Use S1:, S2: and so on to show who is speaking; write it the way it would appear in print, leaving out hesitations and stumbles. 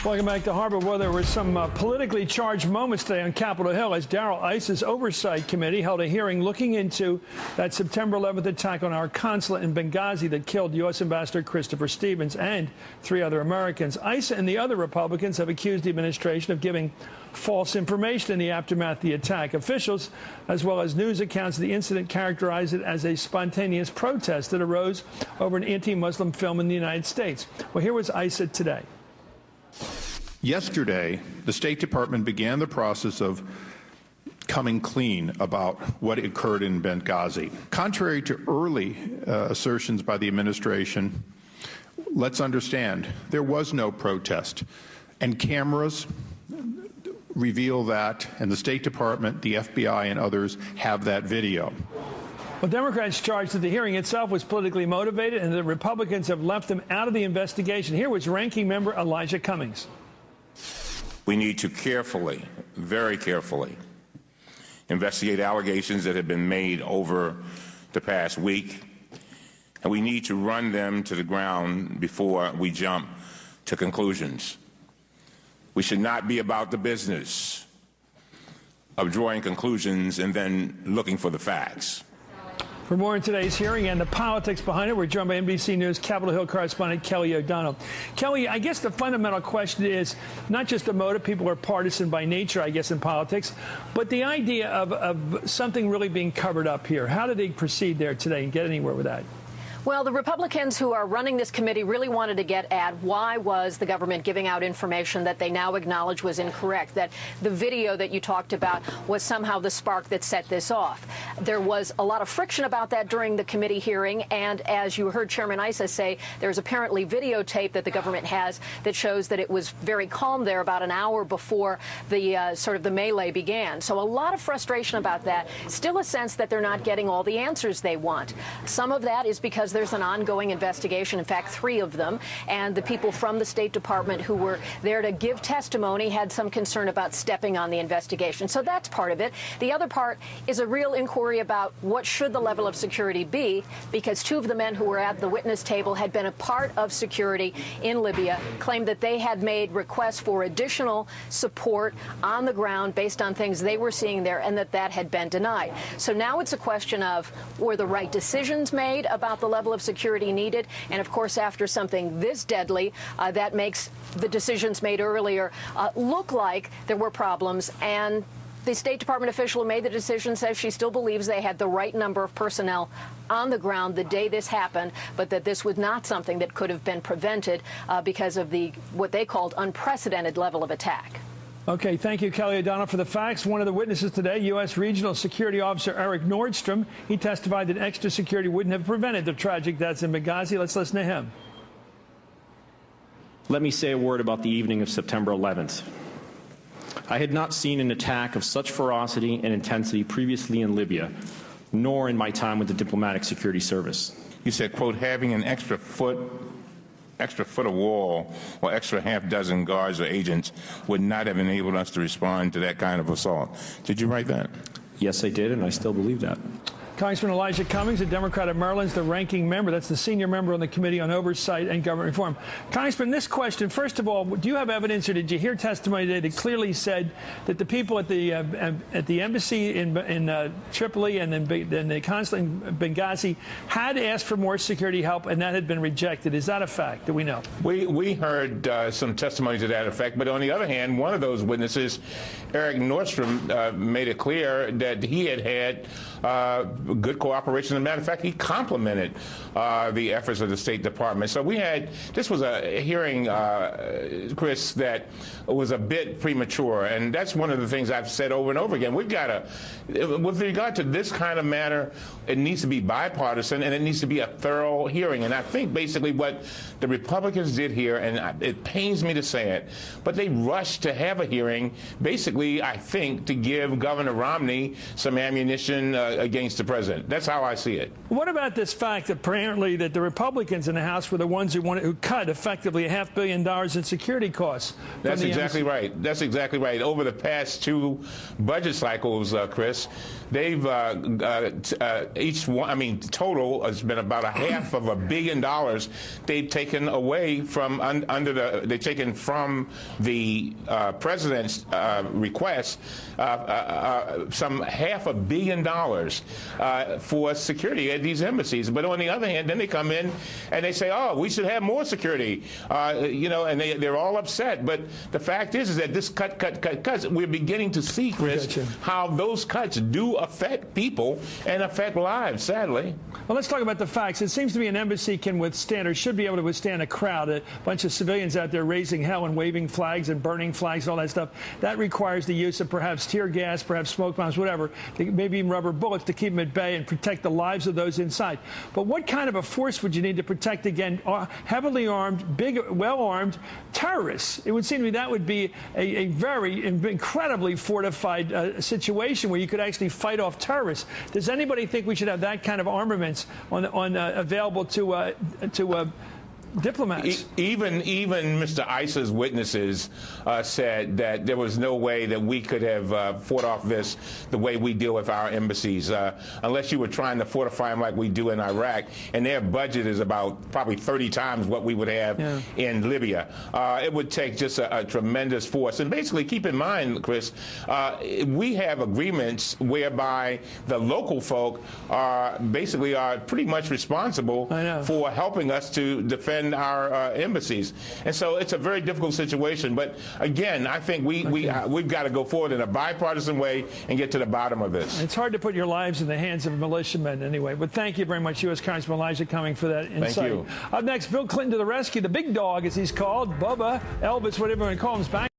S1: Welcome back to Harbor. Well, there were some politically charged moments today on Capitol Hill as Darrell Issa's Oversight Committee held a hearing looking into that September 11th attack on our consulate in Benghazi that killed U.S. Ambassador Christopher Stevens and 3 other Americans. Issa and the other Republicans have accused the administration of giving false information in the aftermath of the attack. Officials, as well as news accounts of the incident, characterized it as a spontaneous protest that arose over an anti-Muslim film in the United States. Well, here was Issa today.
S2: Yesterday, the State Department began the process of coming clean about what occurred in Benghazi. Contrary to early assertions by the administration, let's understand, there was no protest. And cameras reveal that, and the State Department, the FBI, and others have that video.
S1: Well, Democrats charged that the hearing itself was politically motivated and the Republicans have left them out of the investigation. Here was Ranking Member Elijah Cumming.
S3: We need to carefully, very carefully, investigate allegations that have been made over the past week, and we need to run them to the ground before we jump to conclusions. We should not be about the business of drawing conclusions and then looking for the facts.
S1: For more on today's hearing and the politics behind it, we're joined by NBC News Capitol Hill correspondent Kelly O'Donnell. Kelly, I guess the fundamental question is not just the motive. People are partisan by nature, I guess, in politics, but the idea of something really being covered up here. How did they proceed there today and get anywhere with that?
S4: Well, the Republicans who are running this committee really wanted to get at why was the government giving out information that they now acknowledge was incorrect, that the video that you talked about was somehow the spark that set this off. There was a lot of friction about that during the committee hearing, and as you heard Chairman Issa say, there's apparently videotape that the government has that shows that it was very calm there about an hour before the sort of the melee began. So a lot of frustration about that, still a sense that they're not getting all the answers they want. Some of that is because there's an ongoing investigation, in fact, 3 of them, and the people from the State Department who were there to give testimony had some concern about stepping on the investigation. So that's part of it. The other part is a real inquiry about what should the level of security be, because 2 of the men who were at the witness table had been a part of security in Libya, claimed that they had made requests for additional support on the ground based on things they were seeing there, and that had been denied. So now it's a question of, were the right decisions made about the level of security needed? And of course, after something this deadly, that makes the decisions made earlier look like there were problems. And the State Department official who made the decision says she still believes they had the right number of personnel on the ground the day this happened, but that this was not something that could have been prevented because of the what they called unprecedented level of attack.
S1: Okay, thank you, Kelly O'Donnell, for the facts. One of the witnesses today, U.S. Regional Security Officer Eric Nordstrom, he testified that extra security wouldn't have prevented the tragic deaths in Benghazi. Let's listen to him.
S5: Let me say a word about the evening of September 11th. I had not seen an attack of such ferocity and intensity previously in Libya, nor in my time with the Diplomatic Security Service.
S3: You said, quote, having an extra foot of wall or extra half-dozen guards or agents would not have enabled us to respond to that kind of assault. Did you write that?
S5: Yes, I did, and I still believe that.
S1: Congressman Elijah Cumming, a Democrat of Maryland, the ranking member. That's the senior member on the Committee on Oversight and Government Reform. Congressman, this question, first of all, do you have evidence or did you hear testimony today that clearly said that the people at the embassy in Tripoli and then the consulate in Benghazi had asked for more security help and that had been rejected? Is that a fact? Do we know? We heard some testimony to that effect, but on the other hand, one of those witnesses, Eric Nordstrom, made it clear that he had good cooperation. As a matter of fact, he complimented the efforts of the State Department. So this was a hearing, Chris, that was a bit premature, and that's one of the things I've said over and over again. We've got to, with regard to this kind of matter, it needs to be bipartisan, and it needs to be a thorough hearing. And I think basically what the Republicans did here, and it pains me to say it, but they rushed to have a hearing, basically, I think, to give Governor Romney some ammunition against the president.
S3: president. That's how I see it.
S1: What about this fact, apparently, that the Republicans in the House were the ones who cut effectively $500 million in security costs?
S3: That's exactly right. That's exactly right. Over the past 2 budget cycles, Chris, they've each one, I mean, total has been about $500 million they've taken away from they've taken from the president's request, some $500 million for security at these embassies. But on the other hand, then they come in and they say, oh, we should have more security, you know, and they're all upset. But the fact is that this cuts, we're beginning to see, Chris, how those cuts do affect people and affect lives, sadly.
S1: Well, let's talk about the facts. It seems to me an embassy can withstand, or should be able to withstand, a crowd, a bunch of civilians out there raising hell and waving flags and burning flags and all that stuff. That requires the use of perhaps tear gas, perhaps smoke bombs, whatever, maybe even rubber bullets to keep them at bay and protect the lives of those inside. But what kind of a force would you need to protect, again, heavily armed, big, well-armed terrorists? It would seem to me that would be a very incredibly fortified situation where you could actually fight off terrorists. Does anybody think we should have that kind of armaments available to diplomats?
S3: Even Mr. Issa's witnesses said that there was no way that we could have fought off this the way we deal with our embassies, unless you were trying to fortify them like we do in Iraq, and their budget is about probably 30 times what we would have in Libya. It would take just a tremendous force. And basically, keep in mind, Chris, we have agreements whereby the local folk are pretty much responsible for helping us to defend our embassies, and so it's a very difficult situation. But again, I think we've got to go forward in a bipartisan way and get to the bottom of this.
S1: It's hard to put your lives in the hands of militiamen anyway. But thank you very much, U.S. Congressman Elijah Cumming, for that insight.
S3: Thank you.
S1: Up next, Bill Clinton to the rescue. The big dog, as he's called, Bubba, Elvis, whatever you want to call him, is back.